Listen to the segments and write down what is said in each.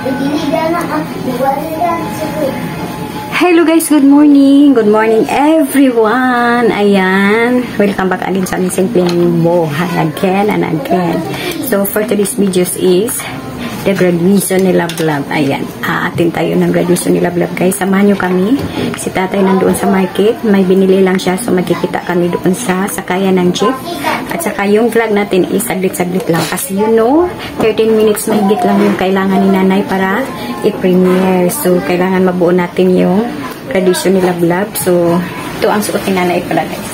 Hello guys, good morning. Good morning everyone. Ayan, welcome back again sa aming simpleng buhay again and again. So for today's videos is the graduation ni Love Love. Ayan, aatin tayo ng graduation ni Love Love guys. Samahan nyo kami. Si tatay nandoon sa market. May binili lang siya. So magkikita kami doon sa sakayan ng jeep. At saka yung vlog natin is saglit-saglit lang. Kasi you know, 13 minutes mahigit lang yung kailangan ni nanay para i-premiere. So kailangan mabuo natin yung graduation ni Love Love. So ito ang suot ni nanay pala guys.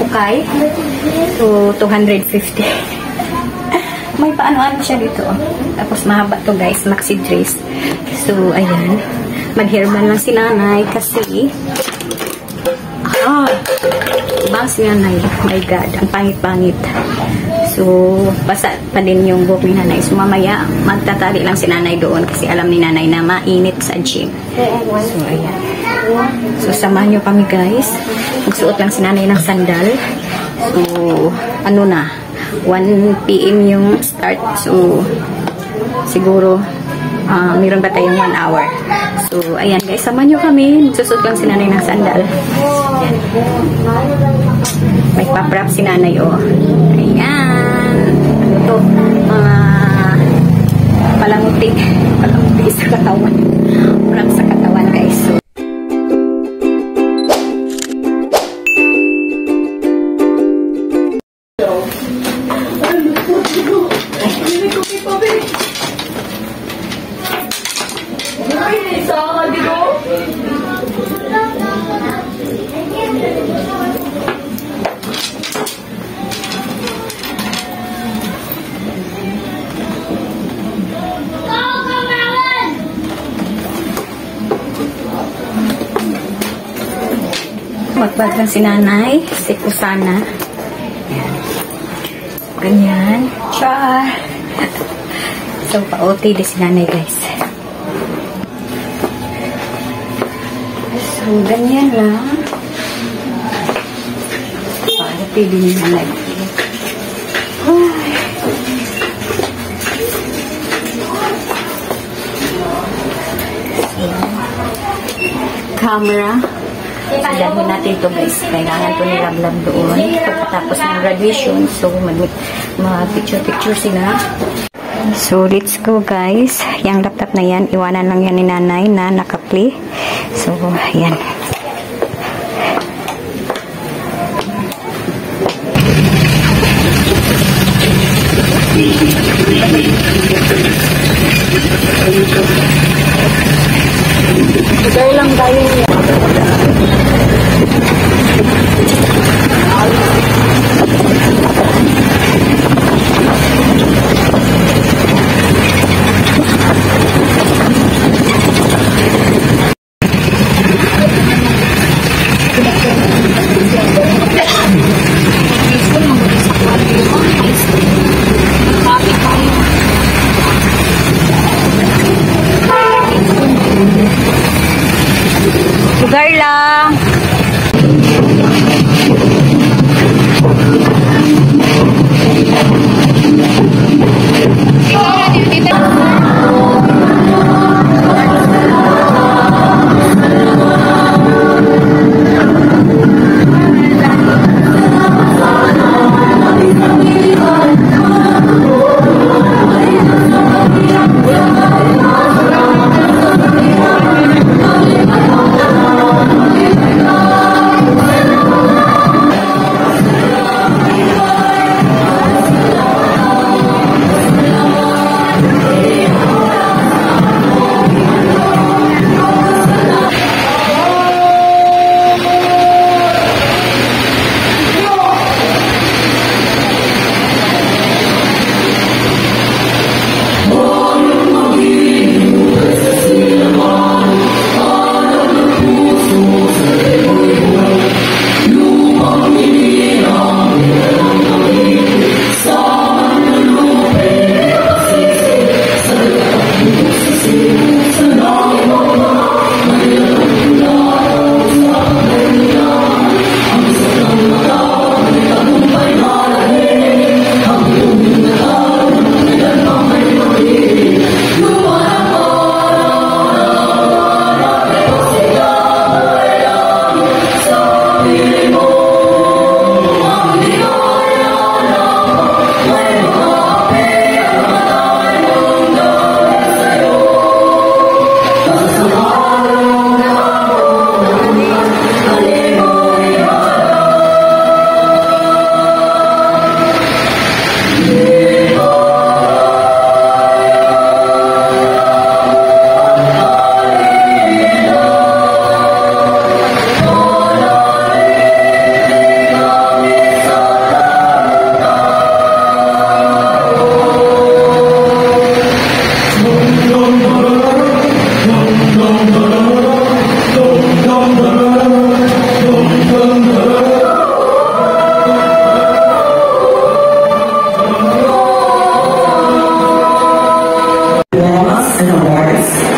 Okay. So 250. May paano-ano siya dito. Tapos mahaba to guys, maxi dress. So, ayan. Mag-hairband lang si nanay kasi bang si nanay. My God, ang pangit-pangit. So, basa pa din yung buhok ni nanay. So, mamaya, magtatali lang si nanay doon kasi alam ni nanay na mainit sa gym. So, ayan. So, samahan nyo kami guys. Magsuot lang si nanay ng sandal. So, ano na, 1 PM yung start. So, siguro, meron ba tayong 1 hour? So, ayan guys, samahan nyo kami. Magsusot lang si nanay ng sandal. Ayan. May paprap si nanay, oh. Ayan. Ito, mga palanguti. Palanguti sa katawan. Prap sa katawan guys. So, magbag lang si nanay, si Kusana. Ganyan. Char! So, pa-OT din si nanay, guys. So, ganyan lang. Pa-OT din ni nanay. Camera. Dalhin natin to guys. Kailangan to ni Love Love doon. Pagkatapos ng graduation, so mag-picture-picture sila. So, let's go guys. Yung laptop na yan, iwanan lang yan ni nanay na naka-play. So, yan. Sigay lang tayo niya.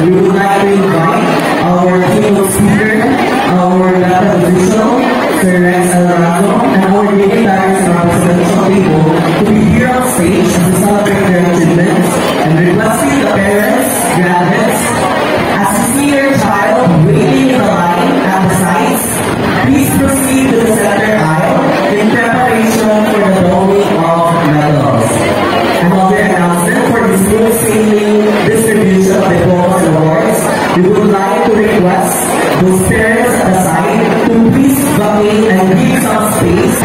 we would like to invite our keynote speaker, our data official, Sir Rex Alvarado, and our dignitaries and our presidential people to be here on stage to celebrate their achievements and requesting the parents, graduates, as you see your child waiting in the line at the sides, please proceed to the center aisle in preparation for the drawing of medals. And while the announcement for this new sailing distribution of diplomas and awards, we would like to request those parents at the side to please vacate and give some space.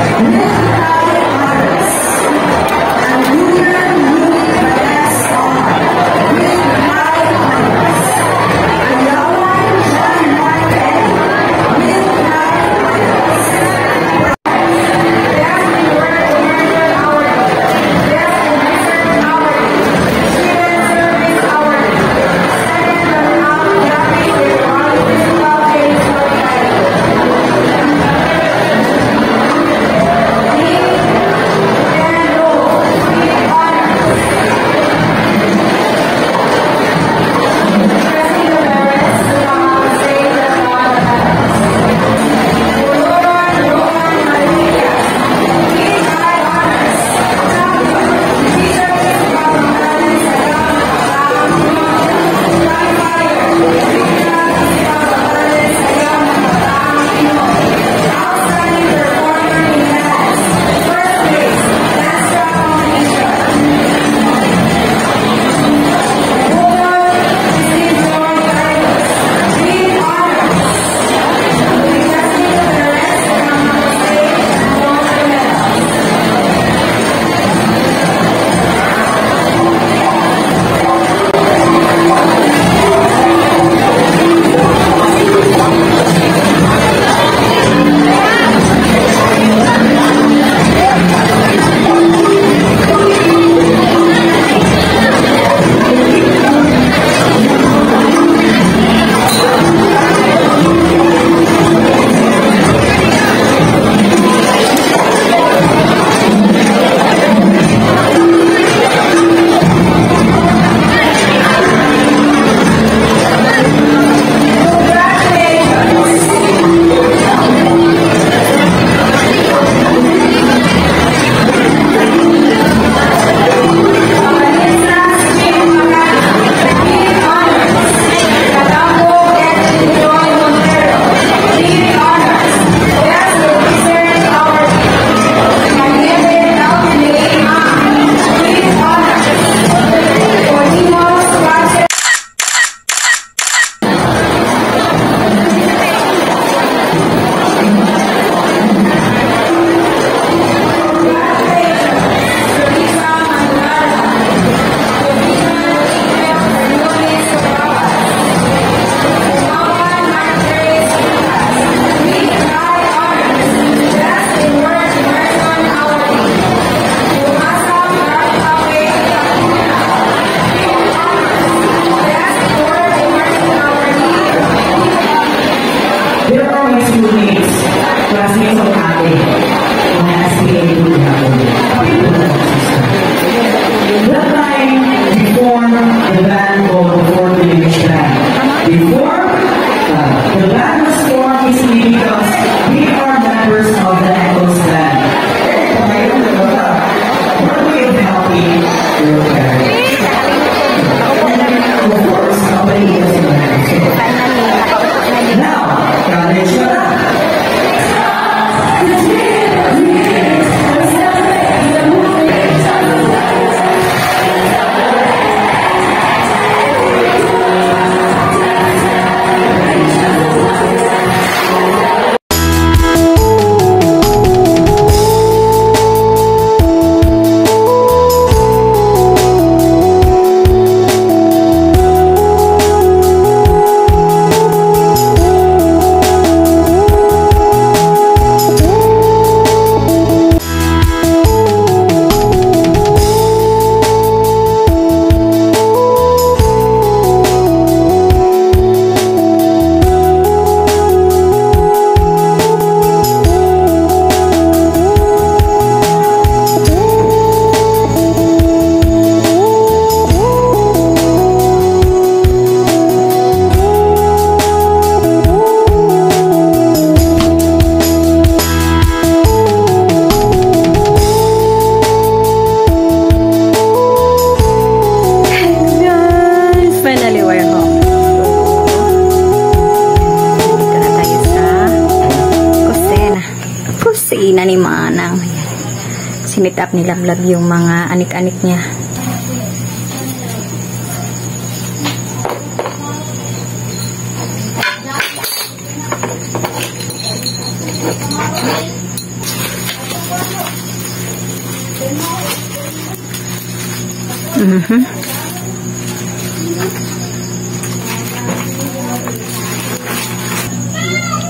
na ni Manang. Sinit up ni Lablab yung mga anik-anik niya.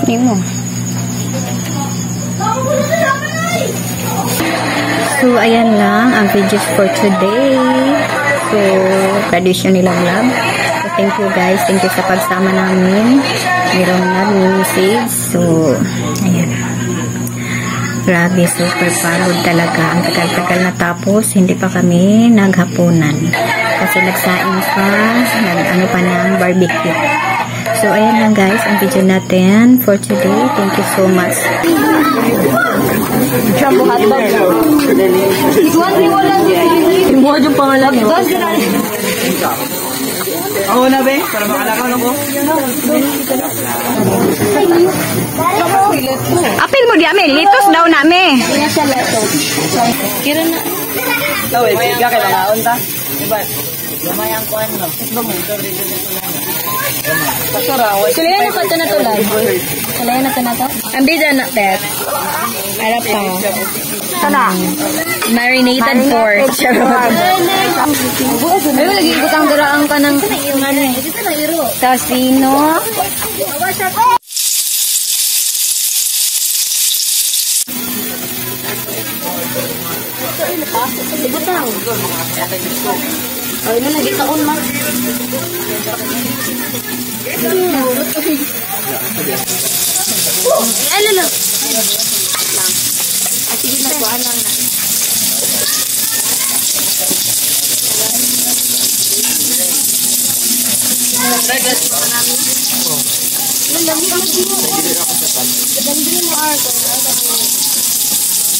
Mo. So, ayan lang ang videos for today. So, tradition ni Lablab. So, thank you guys. Thank you sa pagsama namin. Mayroong nag-message. So, ayan. Grabe, super pagod talaga. Ang tagal-tagal na tapos, hindi pa kami naghapunan. Kasi nagsaing pa, ano pa ng barbecue. So, ayan lang guys, ang video natin for today. Thank you so much. Jumbo hotdog. Imuha yung pangalan nyo. Ako na, be? Para makalakaw ako. Apil mo di, Amel. Litos daw na, me. Kira na. Ito, eh. Biga kayo mga unta. Diba? Lumayang kuhan mo. Sulihan na ka na to, love. Sulihan na ka na to. Ang bisa na, Tet. Harap ka. Sana? Marinated pork. Ay, lagi ikot ang daraang ka ng Tocino. ay, na lagi taon man. Ay, lalo. At sige na po, alam na.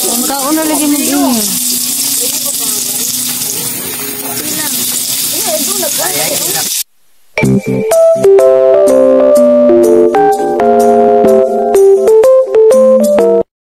Ang kauna lagi mo yun. Ay,